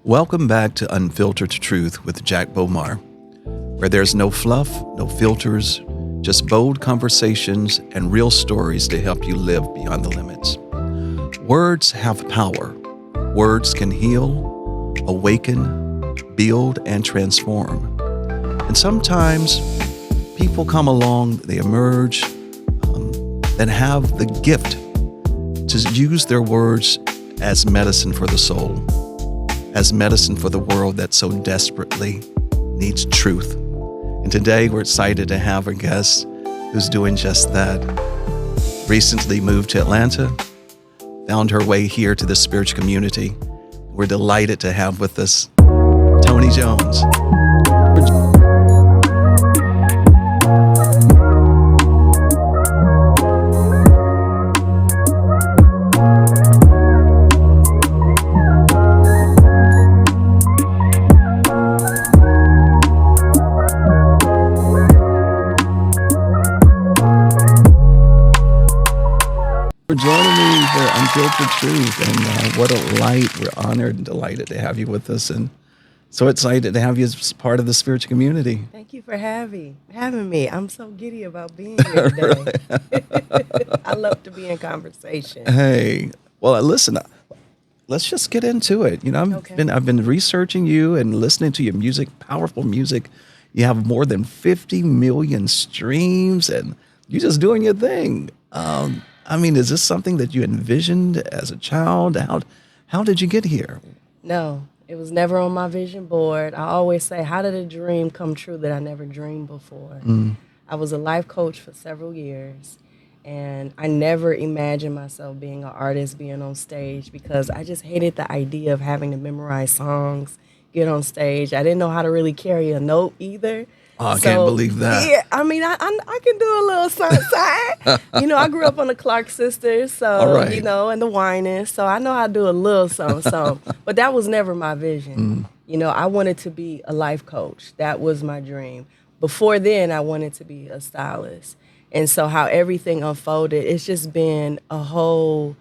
Welcome back to Unfiltered Truth with Jack Bomar, where there's no fluff, no filters, just bold conversations and real stories to help you live beyond the limits. Words have power. Words can heal, awaken, build, and transform. And sometimes people come along, they emerge, that have the gift to use their words as medicine for the soul, as medicine for the world that so desperately needs truth. And today we're excited to have a guest who's doing just that. Recently moved to Atlanta, found her way here to the spiritual community. We're delighted to have with us Toni Jones. For joining me for Unfiltered Truth, and what a light. We're honored and delighted to have you with us, and so excited to have you as part of the spiritual community. Thank you for having me. I'm so giddy about being here today. I love to be in conversation. Hey, well, listen, let's just get into it. You know, I've been researching you and listening to your music, powerful music. You have more than 50 million streams, and you're just doing your thing. I mean, is this something that you envisioned as a child? How did you get here? No, it was never on my vision board. I always say, how did a dream come true that I never dreamed before? I was a life coach for several years, and I never imagined myself being an artist, being on stage, because I just hated the idea of having to memorize songs, get on stage. I didn't know how to really carry a note either. Oh, I can't believe that. Yeah, I mean, I can do a little something. You know, I grew up on the Clark sisters, so, right. You know, and the Winans, so I know how to do a little something. But that was never my vision. You know, I wanted to be a life coach. That was my dream. Before then, I wanted to be a stylist. And so how everything unfolded, it's just been a whole,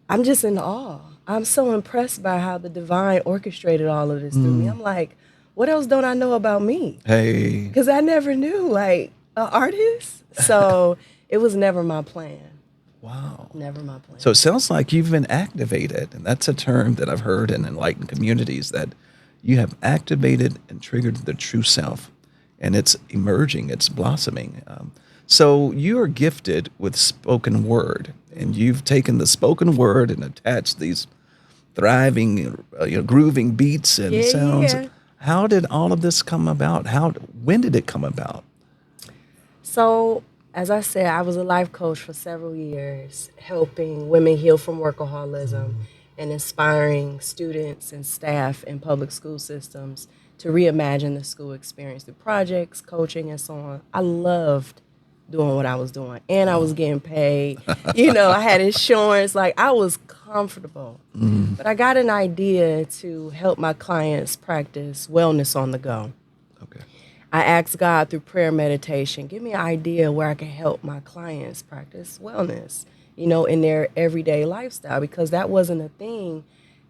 I'm just in awe. I'm so impressed by how the divine orchestrated all of this through me. I'm like, what else don't I know about me? Hey. Because I never knew, like, an artist. So it was never my plan. Wow. Never my plan. So it sounds like you've been activated, and that's a term that I've heard in enlightened communities, that you have activated and triggered the true self, and it's emerging, it's blossoming. So you are gifted with spoken word, and you've taken the spoken word and attached these thriving, grooving beats and sounds. Yeah. How did all of this come about? When did it come about? So, as I said, I was a life coach for several years, helping women heal from workaholism and inspiring students and staff in public school systems to reimagine the school experience through projects, coaching, and so on. I loved doing what I was doing, and I was getting paid. You know, I had insurance. Like, I was comfortable. But I got an idea to help my clients practice wellness on the go. Okay. I asked God through prayer meditation, give me an idea where I can help my clients practice wellness, you know, in their everyday lifestyle, because that wasn't a thing,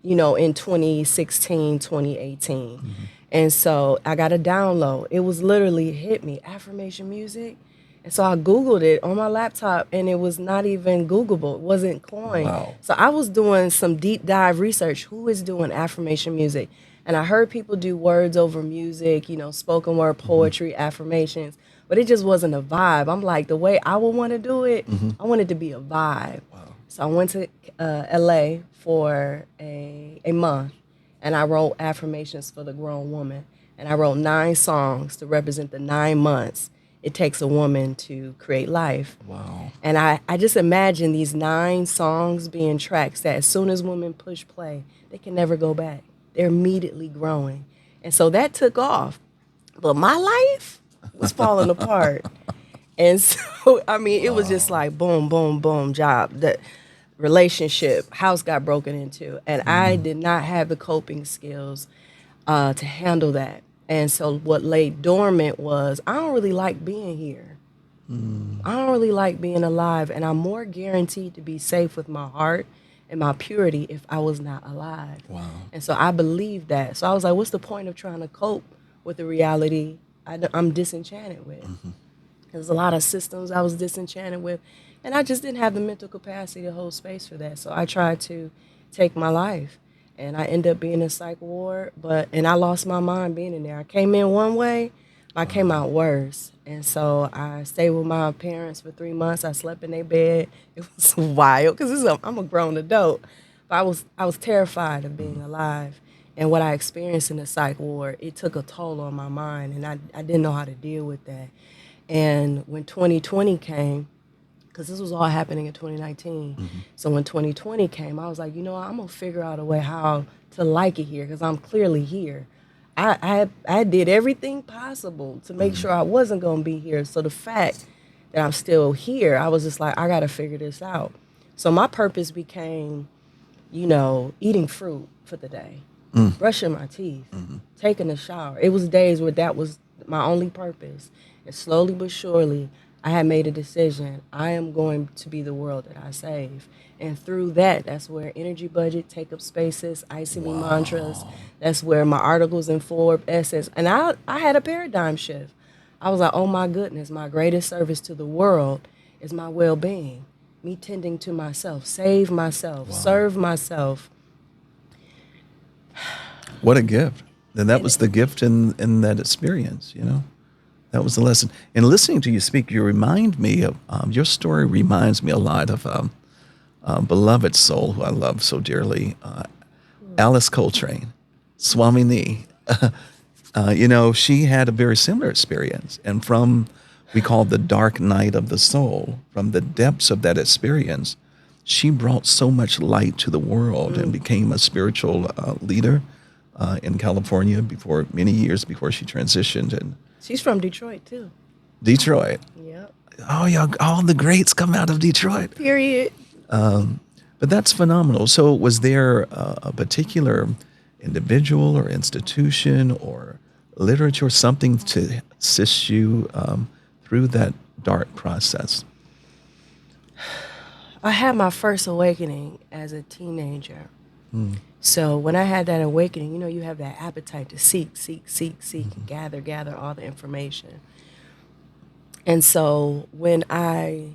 you know, in 2016, 2018. And so I got a download. It was literally hit me, affirmation music. And so I Googled it on my laptop, and it was not even Googleable. It wasn't coined. Wow. So I was doing some deep dive research. Who is doing affirmation music? And I heard people do words over music, you know, spoken word poetry, affirmations, but it just wasn't a vibe. I'm like, the way I would want to do it, I want it to be a vibe. Wow. So I went to LA for a month, and I wrote affirmations for the grown woman. And I wrote 9 songs to represent the 9 months it takes a woman to create life. Wow. And I just imagine these 9 songs being tracks that as soon as women push play, they can never go back. They're immediately growing. And so that took off. But my life was falling apart. And so, I mean, it was just like boom, boom, boom, job. The relationship, house got broken into. And I did not have the coping skills to handle that. And so what lay dormant was, I don't really like being here. I don't really like being alive, and I'm more guaranteed to be safe with my heart and my purity if I was not alive. Wow. And so I believed that. So I was like, what's the point of trying to cope with the reality I'm disenchanted with? There's a lot of systems I was disenchanted with, and I just didn't have the mental capacity to hold space for that. So I tried to take my life, and I ended up being in a psych ward, and I lost my mind being in there. I came in one way, I came out worse. And so I stayed with my parents for 3 months. I slept in their bed. It was wild because I'm a grown adult. But I was terrified of being alive. And what I experienced in the psych ward, it took a toll on my mind, and I didn't know how to deal with that. And when 2020 came, because this was all happening in 2019, so when 2020 came, I was like, you know what, I'm going to figure out a way how to like it here because I'm clearly here. I did everything possible to make sure I wasn't going to be here. So the fact that I'm still here, I was just like, I got to figure this out. So my purpose became, eating fruit for the day, brushing my teeth, taking a shower. It was days where that was my only purpose. And slowly but surely, I had made a decision. I am going to be the world that I save. And through that, that's where energy budget, take up spaces, icy me mantras. That's where my articles in Forbes, Essence. And I had a paradigm shift. I was like, oh my goodness, my greatest service to the world is my well-being. Me tending to myself, save myself, serve myself. What a gift. And that was the gift in that experience, That was the lesson. And listening to you speak, you remind me of, your story reminds me a lot of beloved soul who I love so dearly, Alice Coltrane, Swamini. She had a very similar experience. And from, we call the dark night of the soul, from the depths of that experience, she brought so much light to the world and became a spiritual leader in California many years before she transitioned. And She's from Detroit, too. Detroit. Yep. Oh, yeah, all the greats come out of Detroit. Period. But that's phenomenal. So was there a particular individual or institution or literature, something to assist you through that dark process? I had my first awakening as a teenager. So when I had that awakening, you have that appetite to seek, and gather all the information. And so when I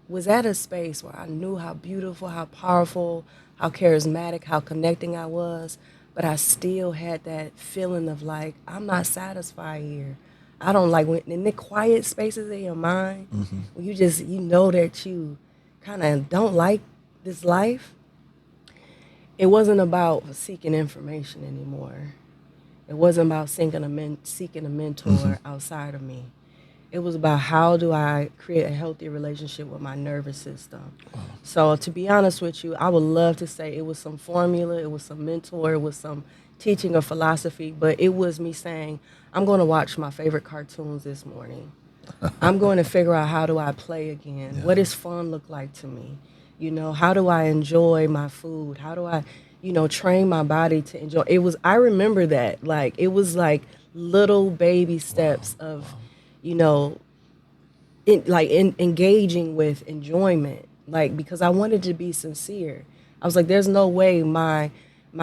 was at a space where I knew how beautiful, how powerful, how charismatic, how connecting I was, but I still had that feeling of like, I'm not satisfied here. I don't like when in the quiet spaces in your mind, when you know that you kind of don't like this life. It wasn't about seeking information anymore. It wasn't about seeking a mentor outside of me. It was about how do I create a healthy relationship with my nervous system. Wow. So to be honest with you, I would love to say it was some formula, it was some mentor, it was some teaching or philosophy, but it was me saying, I'm going to watch my favorite cartoons this morning. I'm going to figure out how do I play again? Yeah. What does fun look like to me? How do I enjoy my food? How do I, train my body to enjoy? I remember that, it was like little baby steps of, engaging with enjoyment, because I wanted to be sincere. I was like, there's no way my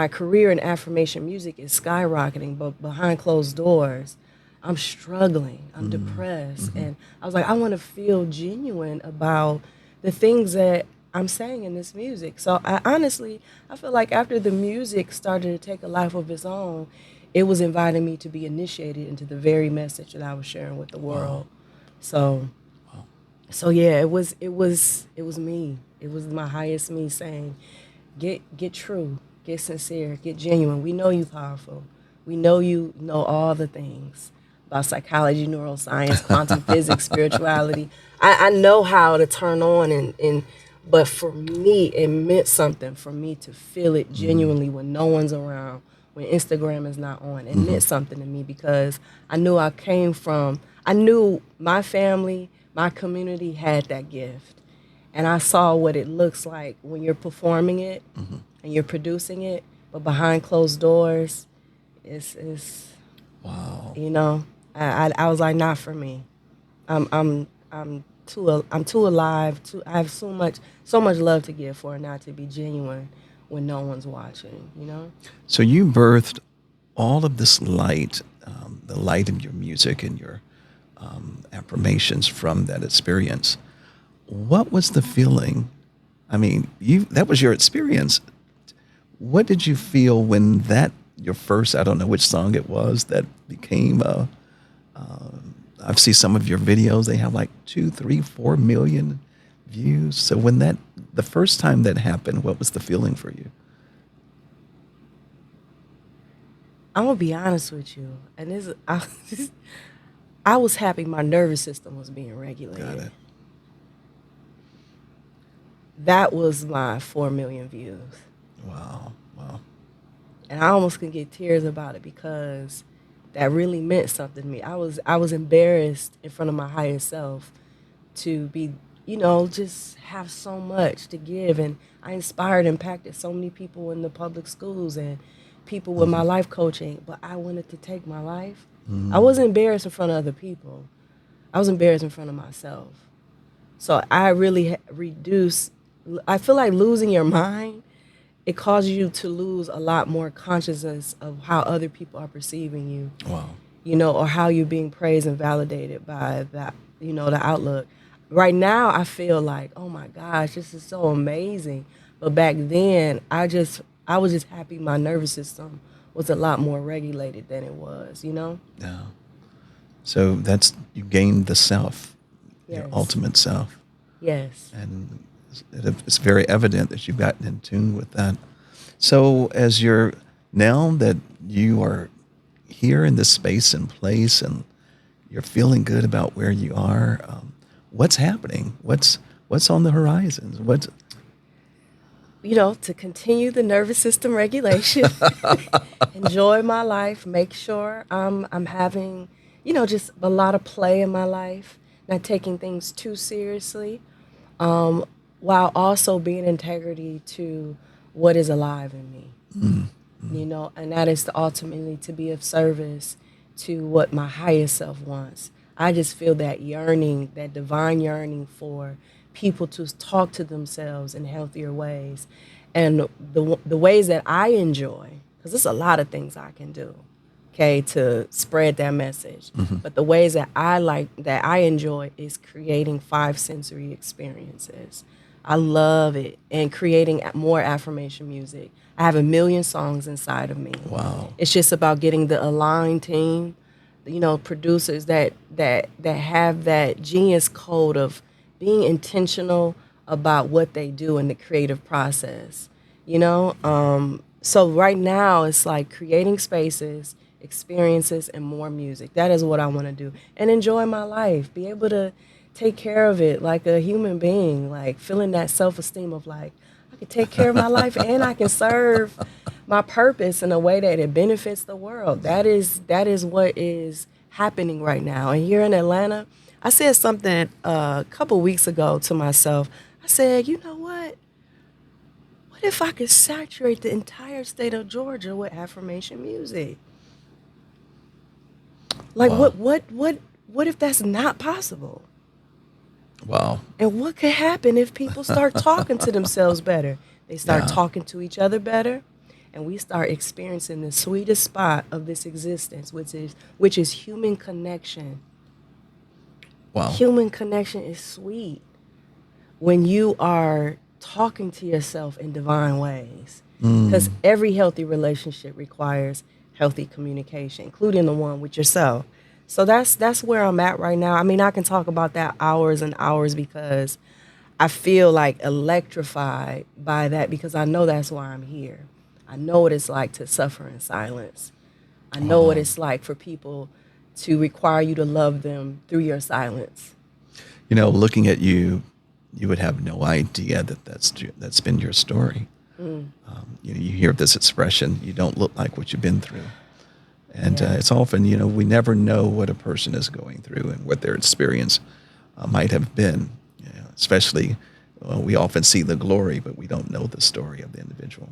career in affirmation music is skyrocketing, but behind closed doors, I'm struggling, I'm depressed. And I was like, I want to feel genuine about the things that I'm saying in this music. So I feel like after the music started to take a life of its own, it was inviting me to be initiated into the very message that I was sharing with the world. Wow. So yeah, it was me. It was my highest me saying, get true, get sincere, get genuine. We know you powerful. We know you know all the things about psychology, neuroscience, quantum physics, spirituality. I know how to turn on but for me, it meant something for me to feel it genuinely when no one's around, when Instagram is not on. It meant something to me because I knew I knew my family, my community had that gift. And I saw what it looks like when you're performing it and you're producing it, but behind closed doors, it's wow. I was like, not for me. I'm I'm too alive. I have so much love to give for it not to be genuine when no one's watching. You know. So you birthed all of this light, the light of your music and your affirmations from that experience. What was the feeling? I mean, that was your experience. What did you feel when your first, I don't know which song it was, that became I've seen some of your videos, they have like 2, 3, 4 million views. So when the first time that happened, what was the feeling for you? I'm gonna be honest with you, and I was happy my nervous system was being Got regulated. it. That was my 4 million views, Wow. Wow. and I almost can get tears about it because that really meant something to me. I was embarrassed in front of my higher self to be, just have so much to give, and I inspired, impacted so many people in the public schools and people with my Mhm. life coaching. But I wanted to take my life. I Mhm. wasn't embarrassed in front of other people. I was embarrassed in front of myself. So I really reduced. I feel like losing your mind, it causes you to lose a lot more consciousness of how other people are perceiving you, Wow. or how you're being praised and validated by that, the outlook. Right now, I feel like, oh my gosh, this is so amazing. But back then, I was just happy my nervous system was a lot more regulated than it was. Yeah. So you gained the self, your Yes. ultimate self. Yes. And it's very evident that you've gotten in tune with that. So now that you are here in this space and place and you're feeling good about where you are, what's happening? What's on the horizon? To continue the nervous system regulation, enjoy my life, make sure I'm having, just a lot of play in my life, not taking things too seriously, while also being integrity to what is alive in me, and that is to ultimately to be of service to what my highest self wants. I just feel that yearning, that divine yearning for people to talk to themselves in healthier ways. And the ways that I enjoy, because there's a lot of things I can do, okay, to spread that message. Mhm. But the ways that I enjoy is creating 5 sensory experiences. I love it. And creating more affirmation music. I have 1 million songs inside of me. Wow. It's just about getting the aligned team, producers that have that genius code of being intentional about what they do in the creative process. So right now it's like creating spaces, experiences, and more music. That is what I want to do, and enjoy my life. Be able to take care of it like a human being, like feeling that self-esteem of like I can take care of my life and I can serve my purpose in a way that it benefits the world. That is what is happening right now. And here in Atlanta, I said something a couple weeks ago to myself. I said, you know what? What if I could saturate the entire state of Georgia with affirmation music? Like Wow. what if that's not possible? Wow. And what could happen if people start talking to themselves better? They start Yeah. talking to each other better, and we start experiencing the sweetest spot of this existence, which is human connection. Wow. Human connection is sweet when you are talking to yourself in divine ways. Because Mm. every healthy relationship requires healthy communication, including the one with yourself. So that's where I'm at right now. I mean, I can talk about that hours and hours because I feel like electrified by that because I know that's why I'm here. I know what it's like to suffer in silence. I know what Wow. it's like for people to require you to love them through your silence. Looking at you, you would have no idea that's been your story. Mm, You hear this expression, you don't look like what you've been through. And yeah. it's often, we never know what a person is going through and what their experience might have been. Especially, we often see the glory, but we don't know the story of the individual.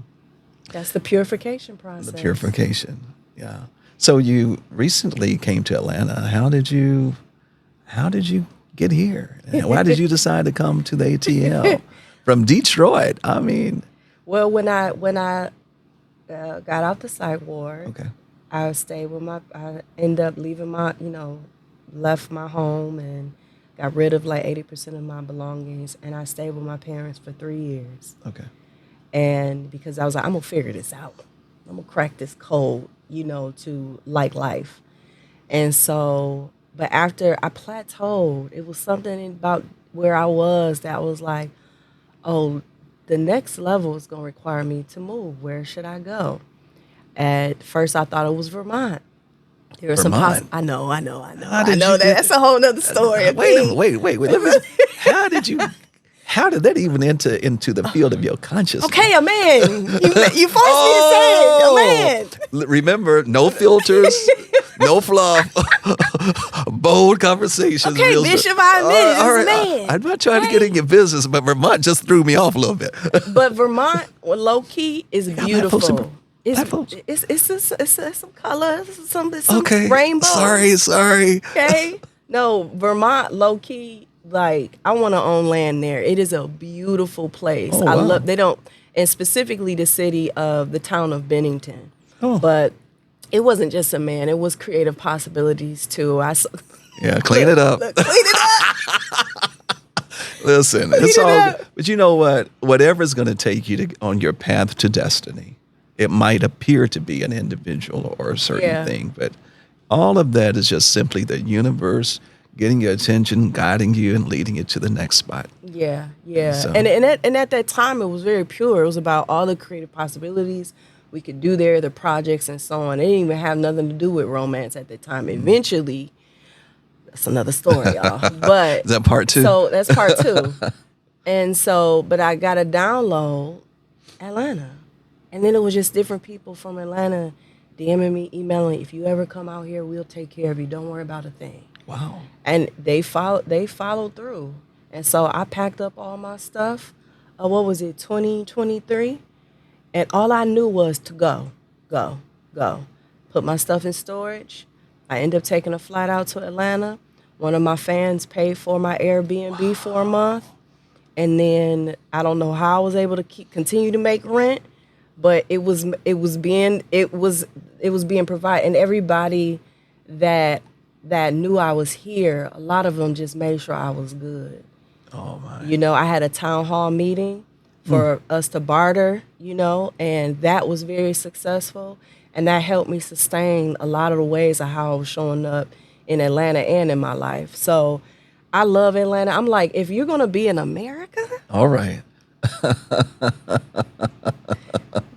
That's the purification The process. purification, yeah. So you recently came to Atlanta. How did you get here? And why did you decide to come to the ATL from Detroit? I mean, Well, when I got out the psych ward, okay, I stayed with I ended up leaving left my home and got rid of like 80% of my belongings, and I stayed with my parents for 3 years. okay. And because I was like, I'm gonna figure this out. I'm gonna crack this code, to like life. And so, but after I plateaued, it was something about where I was that was like, oh, the next level is gonna require me to move. Where should I go? At first, I thought it was Vermont. There was Vermont. I know. How I did know you that. get- That's a whole nother story. Wait. Let me. How did that even enter into the field of your consciousness? Okay, a man. You forced me to say it. A man. Remember, no filters, no fluff, bold conversations. Okay, real Bishop, stuff. I admit it. All It's a right, man. I'm not trying to get in your business, but Vermont just threw me off a little bit. But Vermont, low key, is Black folks in beautiful. Black folks. It's some color, some Okay, rainbow. sorry. Okay, no, Vermont, low key. Like, I want to own land there. It is a beautiful place. Oh, I wow. love. They don't, and specifically the town of Bennington. Oh. But it wasn't just a man. It was creative possibilities too. Yeah, clean it up. Clean it up. Listen, it's it all up. good. But you know what? Whatever's going to take you on your path to destiny, it might appear to be an individual or a certain Yeah. thing, but all of that is just simply the universe getting your attention, guiding you, and leading you to the next spot. Yeah. So- And at that time, it was very pure. It was about all the creative possibilities we could do there, the projects and so on. It didn't even have nothing to do with romance at the time. Eventually, that's another story, y'all. But Is that part two? So that's part two. And so, but I got a download, Atlanta. And then it was just different people from Atlanta DMing me, emailing, if you ever come out here, we'll take care of you. Don't worry about a thing. Wow. And they followed through. And so I packed up all my stuff. 2023? And all I knew was to go. Put my stuff in storage. I ended up taking a flight out to Atlanta. One of my fans paid for my Airbnb for a month. And then I don't know how I was able to continue to make rent, but it was being provided. And everybody that knew I was here, a lot of them just made sure I was good. Oh, my. I had a town hall meeting for us to barter, and that was very successful. And that helped me sustain a lot of the ways of how I was showing up in Atlanta and in my life. So I love Atlanta. I'm like, if you're going to be in America, All right.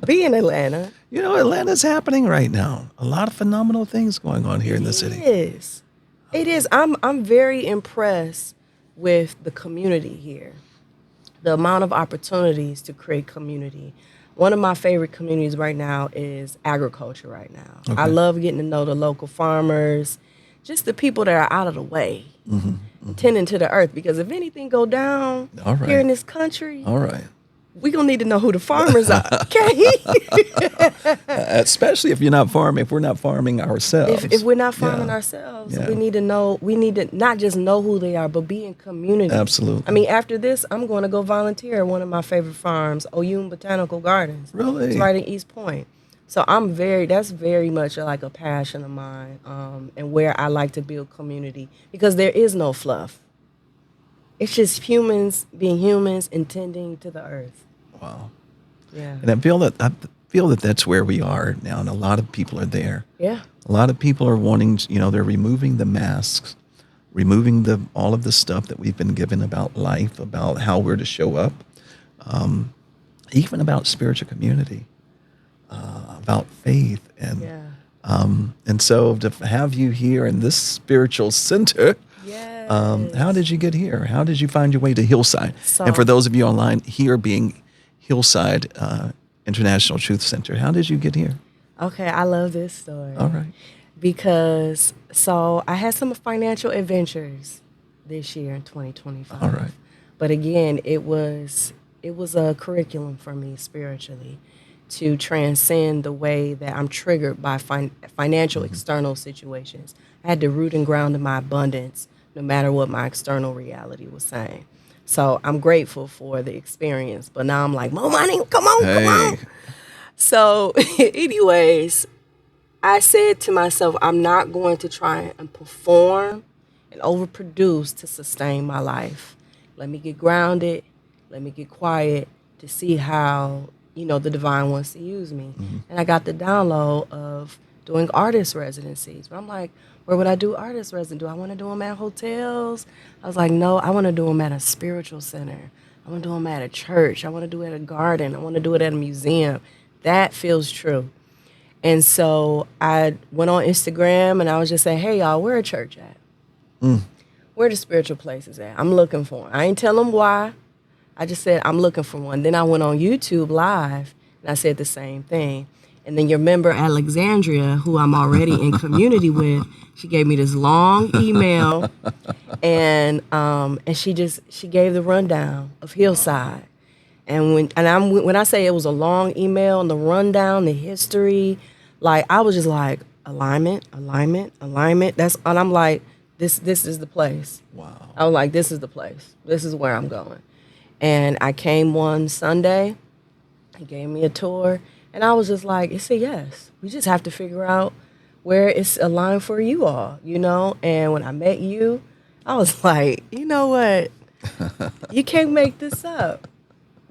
be in Atlanta. Atlanta's happening right now. A lot of phenomenal things going on here in the city. It is. I'm very impressed with the community here. The amount of opportunities to create community. One of my favorite communities right now is agriculture right now. Okay. I love getting to know the local farmers, just the people that are out of the way, tending to the earth. Because if anything go down All right. here in this country, All right. we're going to need to know who the farmers are, okay? Especially if we're not farming ourselves. If we're not farming Yeah. ourselves, Yeah. we need to not just know who they are, but be in community. Absolutely. I mean, after this, I'm going to go volunteer at one of my favorite farms, Oyun Botanical Gardens. Really? It's right in East Point. So that's very much like a passion of mine, and where I like to build community, because there is no fluff. It's just humans being humans and tending to the earth. Wow. Yeah. And I feel that that's where we are now, and a lot of people are there. Yeah. A lot of people are wanting, they're removing the masks, removing all of the stuff that we've been given about life, about how we're to show up, even about spiritual community, about faith, and Yeah. and so to have you here in this spiritual center. Yes. How did you get here? How did you find your way to Hillside? So- And for those of you online, here being Hillside International Truth Center, how did you get here? Okay, I love this story. All right. Because I had some financial adventures this year in 2025. All right. But again, it was a curriculum for me spiritually to transcend the way that I'm triggered by financial external situations. I had to root and ground in my abundance no matter what my external reality was saying. So I'm grateful for the experience. But now I'm like, more money, come on, come Hey, on. So, anyways, I said to myself, I'm not going to try and perform and overproduce to sustain my life. Let me get grounded. Let me get quiet to see how, the divine wants to use me. And I got the download of doing artist residencies. But I'm like, where would I do artist residency? Do I want to do them at hotels? I was like, no, I want to do them at a spiritual center. I want to do them at a church. I want to do it at a garden. I want to do it at a museum. That feels true. And so I went on Instagram and I was just saying, hey, y'all, where a church at? Where the spiritual places at? I'm looking for one. I ain't tell them why. I just said, I'm looking for one. Then I went on YouTube Live and I said the same thing. And then your member, Alexandria, who I'm already in community with, she gave me this long email and she gave the rundown of Hillside. And when I say it was a long email and the rundown, the history, like I was just like alignment. And I'm like, this is the place. wow. I was like, this is the place. This is where I'm going. And I came one Sunday. He gave me a tour, and I was just like, it's a yes. We just have to figure out where it's aligned for you all, And when I met you, I was like, you know what? You can't make this up.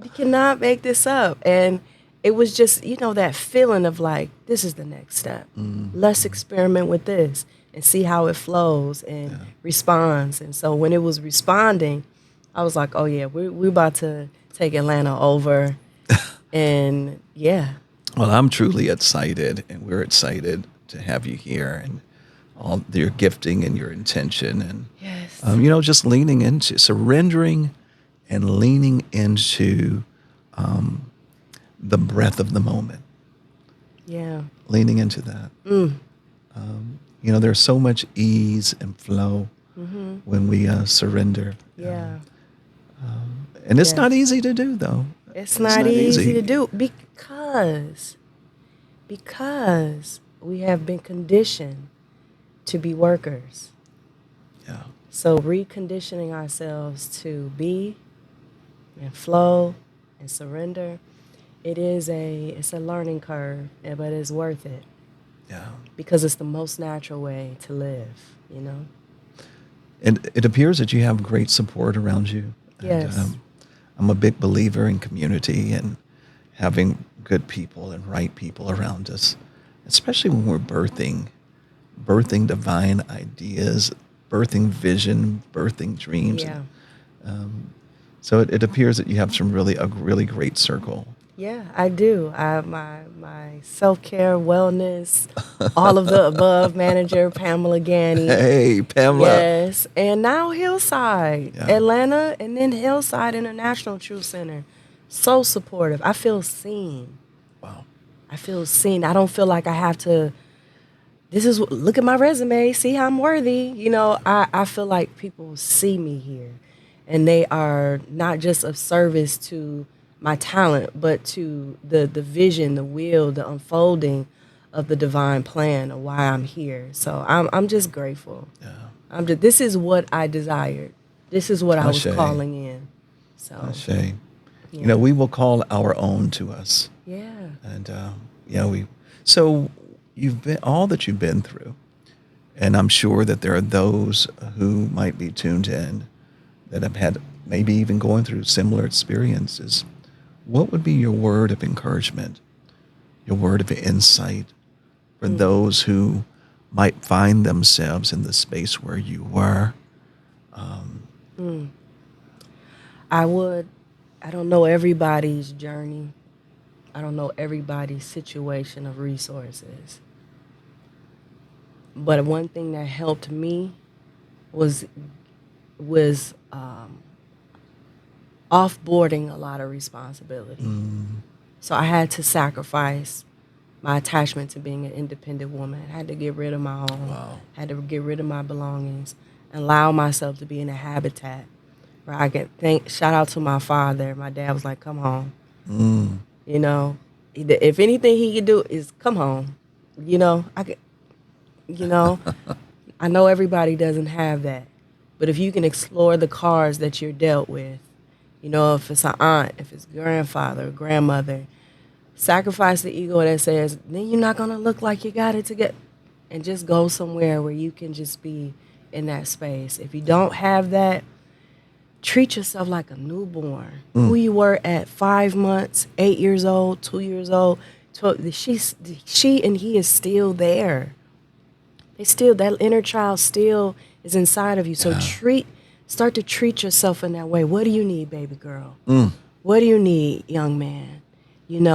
You cannot make this up. And it was just, that feeling of like, this is the next step. Let's experiment with this and see how it flows and responds. And so when it was responding, I was like, oh, yeah, we're about to take Atlanta over. And, yeah. Well, I'm truly excited, and we're excited to have you here and all your gifting and your intention. And, Yes. just leaning into, surrendering and leaning into the breath of the moment. Yeah. Leaning into that. There's so much ease and flow when we surrender. Yeah. And it's Yes. not easy to do, though. It's not easy to do because we have been conditioned to be workers. Yeah. So reconditioning ourselves to be and flow and surrender, it's a learning curve, but it's worth it Yeah. because it's the most natural way to live, And it appears that you have great support around you. Yes. And, I'm a big believer in community and having good people and right people around us, especially when we're birthing divine ideas, birthing vision, birthing dreams. Yeah. So it appears that you have a really great circle. Yeah, I do. My self-care, wellness, all of the above manager, Pamela Ganny. Hey, Pamela. Yes. And now Hillside, Yeah. Atlanta, and then Hillside International Truth Center. So supportive. I feel seen. Wow. I feel seen. I don't feel like I have to, look at my resume, see how I'm worthy. I feel like people see me here. And they are not just of service to my talent, but to the vision, the will, the unfolding of the divine plan of why I'm here. So I'm just grateful. Yeah. This is what I desired. This is what I was Ashe. calling in. So Ashe. yeah. We will call our own to us. Yeah. And so you've been all that you've been through, and I'm sure that there are those who might be tuned in that have had maybe even going through similar experiences. What would be your word of encouragement, your word of insight for those who might find themselves in the space where you were? I don't know everybody's journey. I don't know everybody's situation of resources. But one thing that helped me was offboarding a lot of responsibility. So I had to sacrifice my attachment to being an independent woman. I had to get rid of my own. Wow. I had to get rid of my belongings and allow myself to be in a habitat where I could shout out to my father. My dad was like, come home. If anything he could do is come home. I know everybody doesn't have that. But if you can explore the cards that you're dealt with, if it's an aunt, if it's grandfather, or grandmother, sacrifice the ego that says, then you're not going to look like you got it together. And just go somewhere where you can just be in that space. If you don't have that, treat yourself like a newborn. Who you were at 5 months, 8 years old, 2 years old, 12, she and he is still there. That inner child still is inside of you. So start to treat yourself in that way. What do you need, baby girl? What do you need, young man?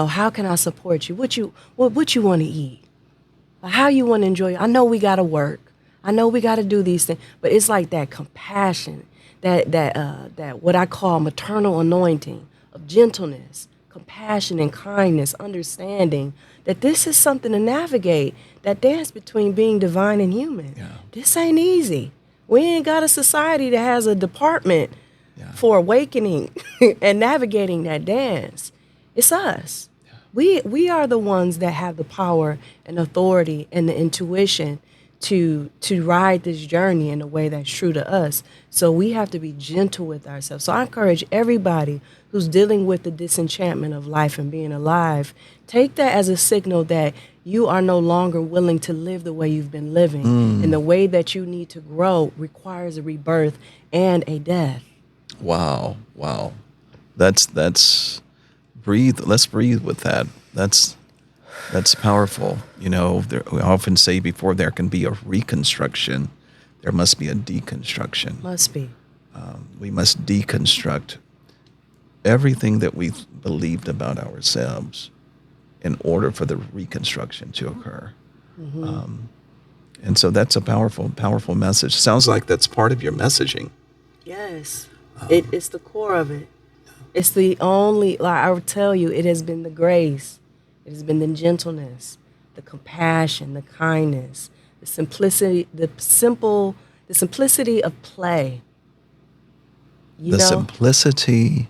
How can I support you? What you want to eat? How you want to enjoy? I know we got to work. I know we got to do these things, but it's like that compassion, that what I call maternal anointing of gentleness, compassion and kindness, understanding that this is something to navigate, that dance between being divine and human. Yeah. This ain't easy. We ain't got a society that has a department for awakening and navigating that dance. It's us. Yeah. We are the ones that have the power and authority and the intuition to ride this journey in a way that's true to us. So we have to be gentle with ourselves. So I encourage everybody who's dealing with the disenchantment of life and being alive, take that as a signal that you are no longer willing to live the way you've been living. And the way that you need to grow requires a rebirth and a death. Wow. That's breathe. Let's breathe with that. That's powerful. We often say before there can be a reconstruction, there must be a deconstruction. Must be. We must deconstruct everything that we've believed about ourselves in order for the reconstruction to occur. And so that's a powerful, powerful message. Sounds like that's part of your messaging. Yes. It's the core of it. It's the only, like I would tell you, it has been the grace. It has been the gentleness, the compassion, the kindness, the simplicity, the simplicity of play. The simplicity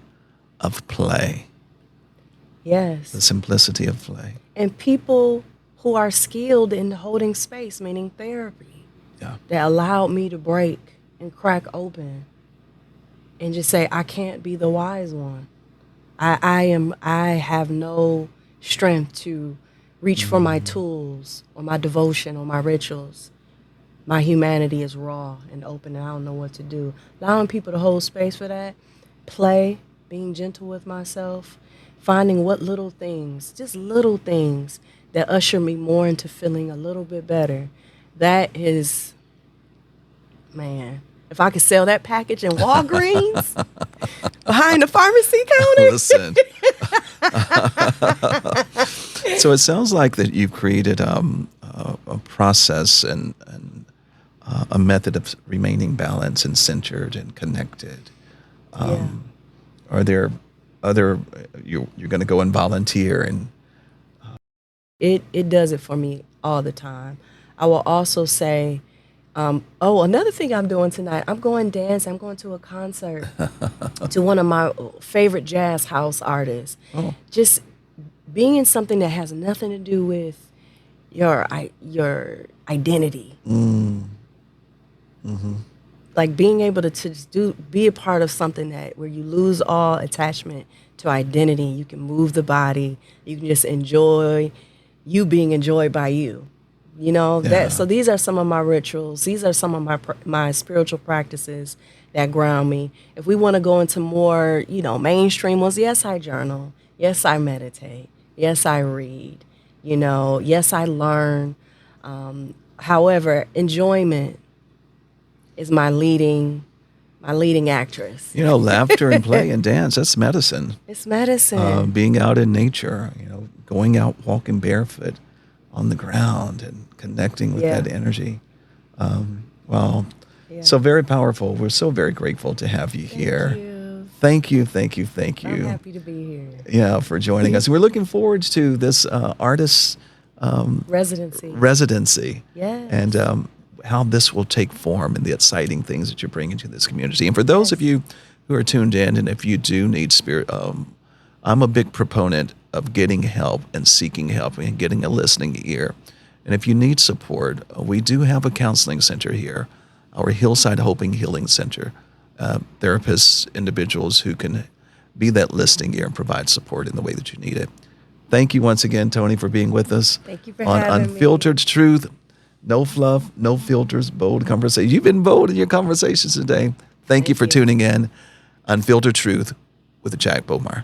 of play. Yes. The simplicity of play. And people who are skilled in holding space, meaning therapy, that allowed me to break and crack open and just say, I can't be the wise one. I have no strength to reach for my tools or my devotion or my rituals. My humanity is raw and open, and I don't know what to do. Allowing people to hold space for that, play, being gentle with myself, finding what little things, just little things that usher me more into feeling a little bit better. That is, man, if I could sell that package in Walgreens behind the pharmacy counter. Listen. So it sounds like that you've created a process and a method of remaining balanced and centered and connected. Are there other, you're going to go and volunteer and... It does it for me all the time. I will also say, another thing I'm doing tonight, I'm going dance. I'm going to a concert to one of my favorite jazz house artists. Just being in something that has nothing to do with your identity. Like being able to just be a part of something where you lose all attachment to identity. You can move the body. You can just enjoy you being enjoyed by you. So these are some of my rituals. These are some of my spiritual practices that ground me. If we want to go into more, mainstream ones, yes, I journal. Yes, I meditate. Yes, I read. Yes, I learn. However, enjoyment is my leading actress. Laughter and play and dance, that's medicine. It's medicine. Being out in nature, going out walking barefoot on the ground and connecting with that energy. So very powerful. We're so very grateful to have you here. Thank you. I'm happy to be here. Yeah, for joining us. We're looking forward to this artist residency. Yes. And how this will take form and the exciting things that you're bringing to this community. And for those of you who are tuned in, and if you do need spirit, I'm a big proponent of getting help and seeking help and getting a listening ear. And if you need support, we do have a counseling center here. our Hillside Hope and Healing Center. Therapists, individuals who can be that listening ear and provide support in the way that you need it. Thank you once again, Toni, for being with us. Thank you for on having Unfiltered Truth. No fluff, no filters, bold conversation. You've been bold in your conversations today. Thank you for tuning in. Unfiltered Truth with Jack Bomar.